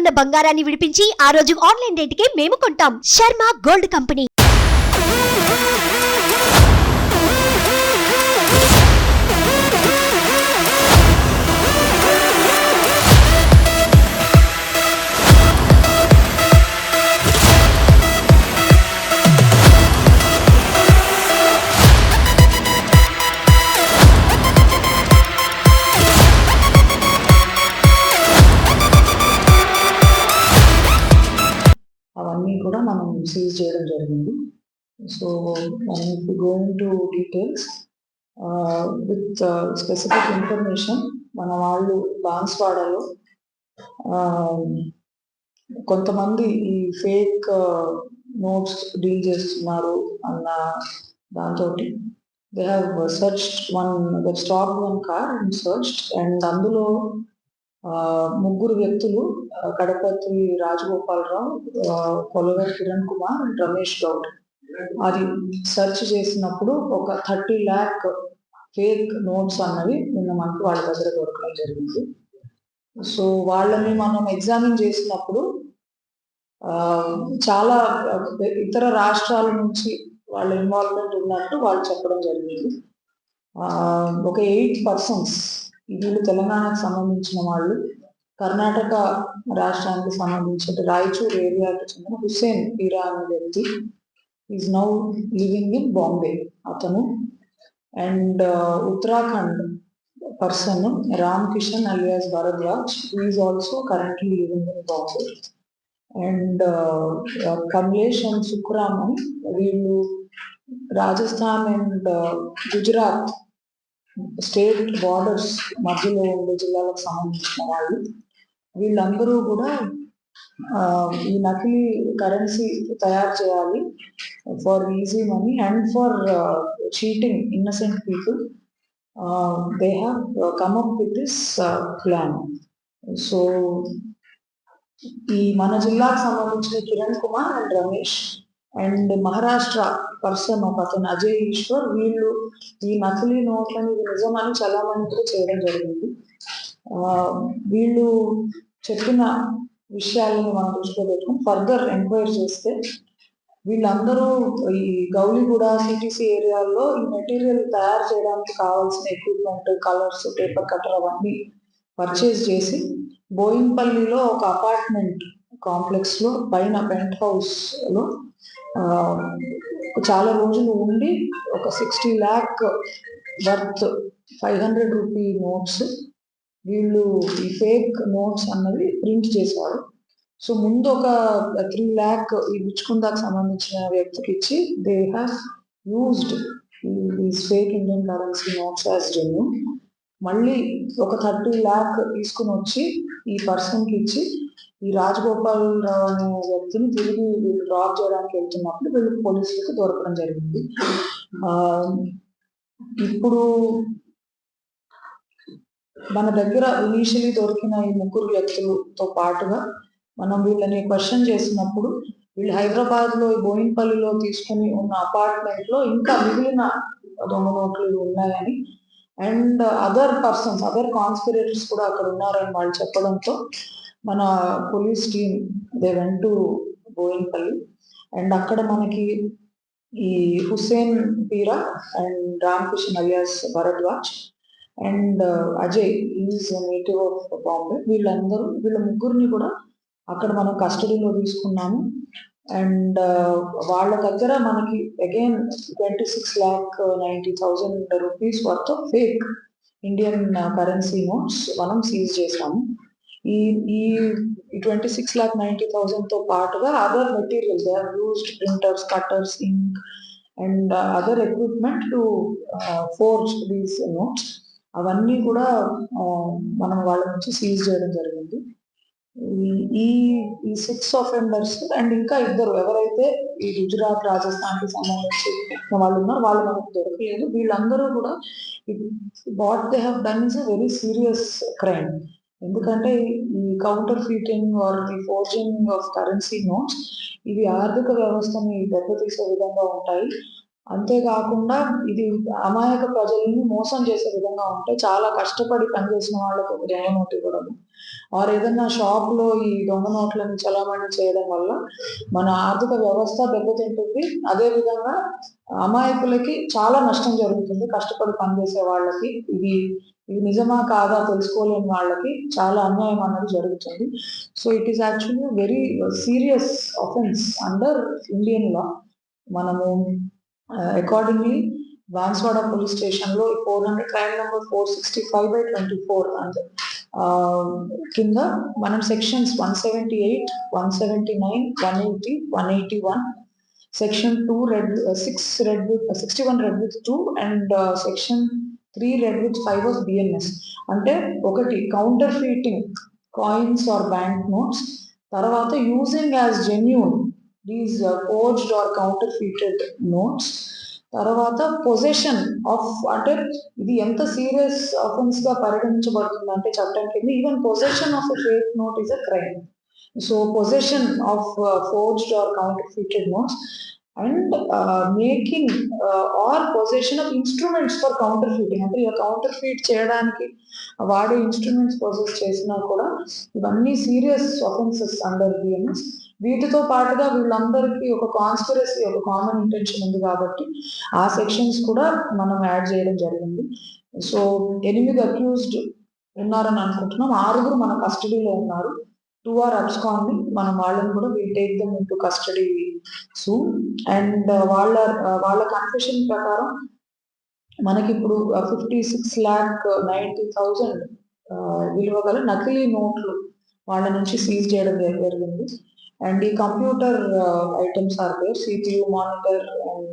ఉన్న బంగారాన్ని విడిపించి ఆ రోజు ఆన్లైన్ రేటుకే మేము కొంటాం. Sharma gold company. అవన్నీ కూడా మనం సీజ్ చేయడం జరిగింది. సో మనం ఇప్పుడు going to details with specific information. మన వాళ్ళు బాన్స్వాడలో కొంతమంది ఈ ఫేక్ నోట్స్ డీల్ చేస్తున్నారు అన్న దాంతో they have searched they stopped one car and searched, and అందులో ముగ్గురు వ్యక్తులు, కడపతి రాజగోపాలరావు, కొలవర్ కిరణ్ కుమార్ అండ్ రమేష్ గౌడ్, అది సెర్చ్ చేసినప్పుడు ఒక 30 lakh ఫేక్ నోట్స్ అన్నవి నిన్న మనకు వాళ్ళ దగ్గర దొరకడం జరిగింది. సో వాళ్ళని మనం ఎగ్జామిన్ చేసినప్పుడు చాలా ఇతర రాష్ట్రాల నుంచి వాళ్ళ ఇన్వాల్వ్మెంట్ ఉన్నట్టు వాళ్ళు చెప్పడం జరిగింది. ఒక 8 persons, వీళ్ళు తెలంగాణకు సంబంధించిన వాళ్ళు, కర్ణాటక రాష్ట్రానికి సంబంధించిన రాయచూర్ ఏరియాకి చెందిన హుస్సేన్ పీరా అనే వ్యక్తి is now living in Bombay అతను, and Uttarakhand person Ram Kishan alias Bhardwaj is also currently living in Bombay, and Kamlesh and Sukharaman, వీళ్ళు Rajasthan and Gujarat state borders మధ్యలో ఉండే జిల్లాలకు సంబంధించిన వాళ్ళు. వీళ్ళందరూ కూడా ఈ నకిలీ కరెన్సీ తయారు చేయాలి for easy money and for cheating innocent people. They have come up with this plan. So ఈ మన జిల్లాకు సంబంధించిన Kiran Kumar and Ramesh and Maharashtra person ఒక అతను అజయ్ ఈశ్వర్, వీళ్ళు ఈ నకిలీ నోట్లని ఇది నిజమని చలామణి కూడా చేయడం జరిగింది. వీళ్ళు చెప్పిన విషయాలను మనం దృష్టిలో పెట్టుకుని ఫర్దర్ ఎంక్వైరీ చేస్తే వీళ్ళందరూ ఈ గౌలిగూడ సిటీసీ ఏరియాల్లో ఈ మెటీరియల్ తయారు చేయడానికి కావాల్సిన ఎక్విప్మెంట్, కలర్స్, పేపర్ కట్టర్ అవన్నీ పర్చేజ్ చేసి బోయిన్పల్లిలో ఒక అపార్ట్మెంట్ కాంప్లెక్స్ లో పైన పెంట్ హౌస్ లో చాలా రోజులు ఉండి ఒక 60 lakh వర్త్ 500 రూపీ నోట్స్, వీళ్ళు ఈ ఫేక్ నోట్స్ అన్నది ప్రింట్ చేశారు. సో ముందు ఒక 3 lakh ఈ బిచ్చుకుందాకు సంబంధించిన వ్యక్తికి ఇచ్చి they have used these fake Indian currency notes as genuine. మళ్ళీ ఒక 30 lakh తీసుకుని వచ్చి ఈ పర్సన్కి ఇచ్చి ఈ రాజగోపాల్ రావు అనే వ్యక్తిని తిరిగి వీళ్ళు డ్రాప్ చేయడానికి వెళ్తున్నప్పుడు వీళ్ళు పోలీసులకు దొరకడం జరిగింది. ఇప్పుడు మన దగ్గర ఇనీషియలీ దొరికిన ఈ ముగ్గురు వ్యక్తులతో పాటుగా మనం వీళ్ళని క్వశ్చన్ చేసినప్పుడు వీళ్ళు హైదరాబాద్ లో బోయిన్పల్లిలో తీసుకుని ఉన్న అపార్ట్మెంట్ లో ఇంకా మిగిలిన దొంగ నోట్లు ఉన్నాయని and other persons, other conspirators కూడా అక్కడ ఉన్నారని వాళ్ళు చెప్పడంతో మన police team they went to Boinpalli, and అక్కడ మనకి ఈ Hussain Peera and Ram Kishan alias Bharadwaj and Ajay is native of Bombay, వీళ్ళ ముగ్గురిని కూడా అక్కడ మనం కస్టడీలో తీసుకున్నాము. అండ్ వాళ్ళ దగ్గర మనకి again 26,90,000 rupees worth of fake Indian currency notes మనం సీజ్ చేసాము. ఈ 26,90,000 తో పాటుగా other material, they have used printers, cutters, ink and other equipment to forge these notes, అవన్నీ కూడా మనం వాళ్ళ నుంచి సీజ్ చేయడం జరిగింది. ఈ 6 offenders అండ్ ఇంకా ఇద్దరు ఎవరైతే ఈ గుజరాత్, రాజస్థాన్ కి సంబంధించిన వాళ్ళు ఉన్నారో వాళ్ళు మనకు దొరకలేదు. వీళ్ళందరూ కూడా what they have done is a very serious crime. ఎందుకంటే ఈ counterfeiting are the forging of currency notes ఇవి ఆర్థిక వ్యవస్థని దెబ్బతీసే విధంగా ఉంటాయి. అంతేకాకుండా ఇది అమాయక ప్రజల్ని మోసం చేసే విధంగా ఉంటాయి. చాలా కష్టపడి పనిచేసిన వాళ్ళకి ఒక దొంగ నోట్ ఇవ్వడము. ఏదన్నా షాప్‌లో ఈ దొంగ నోట్లను చలామణి చేయడం వల్ల మన ఆర్థిక వ్యవస్థ దెబ్బతింటుంది. అదే విధంగా అమాయకులకి చాలా నష్టం జరుగుతుంది. కష్టపడి పనిచేసే వాళ్ళకి. ఇది నిజమా కాదా తెలుసుకోలేని వాళ్ళకి చాలా అన్యాయం అన్నది జరుగుతుంది. So, it is actually very serious offence under Indian లా. మనము అకార్డింగ్లీ బాన్స్వాడ పోలీస్ స్టేషన్‌లో 400 క్రైమ్ నంబర్ 465/24 అండ్ కింద మనం sections 178, 179, 180, 181, section 2 read 6 read with 61 read with 2 and section 3 read with 5 of BNS. అంటే ఒకటి counterfeiting coins or bank notes, తర్వాత using as genuine these forged or counterfeited notes, తర్వాత possession of, అంటే ఇది ఎంత serious offence గా పరిగణించబడుతుంది అంటే చట్టం కింద even possession of a fake note is a crime. So possession of forged or counterfeited notes and making or possession of instruments for counterfeiting, అంటే ఇలా కౌంటర్ ఫీట్ చేయడానికి వాడే ఇన్స్ట్రుమెంట్స్ పొజెస్ చేసినా కూడా ఇవన్నీ సీరియస్ అఫెన్సెస్ అండర్ బిఎన్ఎస్. వీటితో పాటుగా వీళ్ళందరికీ ఒక కాన్స్పిరసీ, ఒక కామన్ ఇంటెన్షన్ ఉంది కాబట్టి ఆ సెక్షన్స్ కూడా మనం యాడ్ చేయడం జరిగింది. సో 8 అక్యూజ్డ్ ఉన్నారని అనుకుంటున్నాం. 6 మన కస్టడీలో ఉన్నారు. 2 ఆర్ అబ్స్కాండింగ్. మనం వాళ్ళని కూడా will take them into custody soon. And వాళ్ళ కన్ఫెషన్ ప్రకారం మనకిప్పుడు 56,90,000 విలువ గల నకిలీ నోట్లు వాళ్ళ నుంచి సీజ్ చేయడం జరిగింది. అండ్ ఈ computer items are there, CPU, monitor and